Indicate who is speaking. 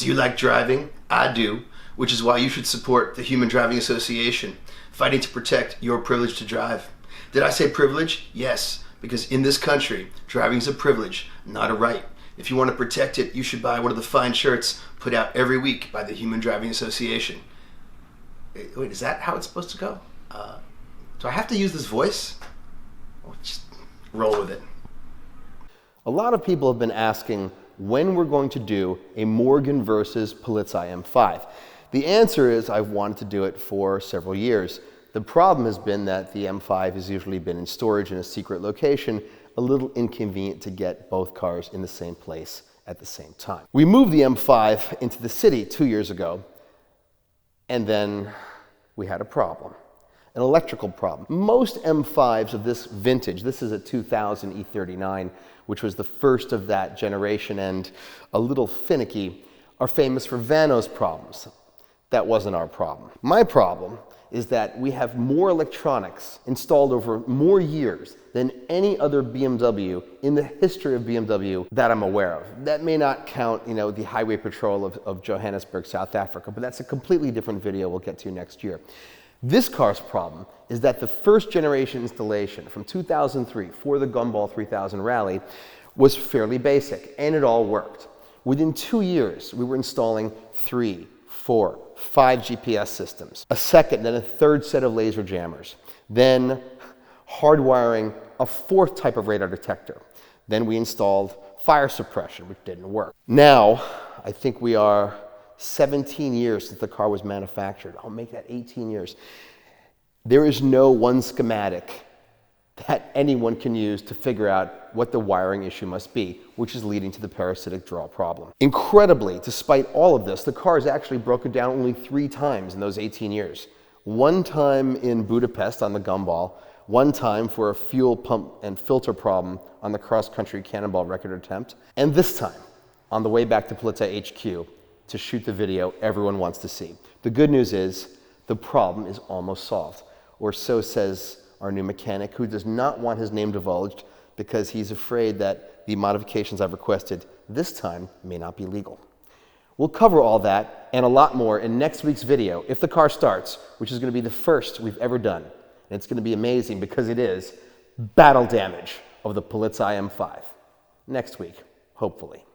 Speaker 1: Do you like driving? I do, which is why you should support the Human Driving Association, fighting to protect your privilege to drive. Did I say privilege? Yes, because in this country, driving is a privilege, not a right. If you want to protect it, you should buy one of the fine shirts put out every week by the Human Driving Association. Wait, is that how it's supposed to go? Do I have to use this voice? Or just roll with it.
Speaker 2: A lot of people have been asking when we're going to do a Morgan versus Polizei M5. The answer is I've wanted to do it for several years. The problem has been that the M5 has usually been in storage in a secret location, a little inconvenient to get both cars in the same place at the same time. We moved the M5 into the city 2 years ago, and then we had a problem. An electrical problem. Most M5s of this vintage, this is a 2000 E39, which was the first of that generation and a little finicky, are famous for Vanos problems. That wasn't our problem. My problem is that we have more electronics installed over more years than any other BMW in the history of BMW that I'm aware of. That may not count, the highway patrol of Johannesburg, South Africa, but that's a completely different video we'll get to next year. This car's problem is that the first generation installation from 2003 for the Gumball 3000 Rally was fairly basic, and it all worked. Within 2 years, we were installing 3, 4, 5 GPS systems, a second, then a third set of laser jammers, then hardwiring a fourth type of radar detector. Then we installed fire suppression, which didn't work. Now, I think we are 17 years since the car was manufactured. I'll make that 18 years. There is no one schematic that anyone can use to figure out what the wiring issue must be, which is leading to the parasitic draw problem. Incredibly, despite all of this, the car has actually broken down only 3 times in those 18 years. One time in Budapest on the Gumball, one time for a fuel pump and filter problem on the cross-country Cannonball record attempt, and this time on the way back to Polizei HQ to shoot the video everyone wants to see. The good news is the problem is almost solved, or so says our new mechanic, who does not want his name divulged because he's afraid that the modifications I've requested this time may not be legal. We'll cover all that and a lot more in next week's video, if the car starts, which is going to be the first we've ever done. And it's going to be amazing because it is battle damage of the Polizei M5. Next week, hopefully.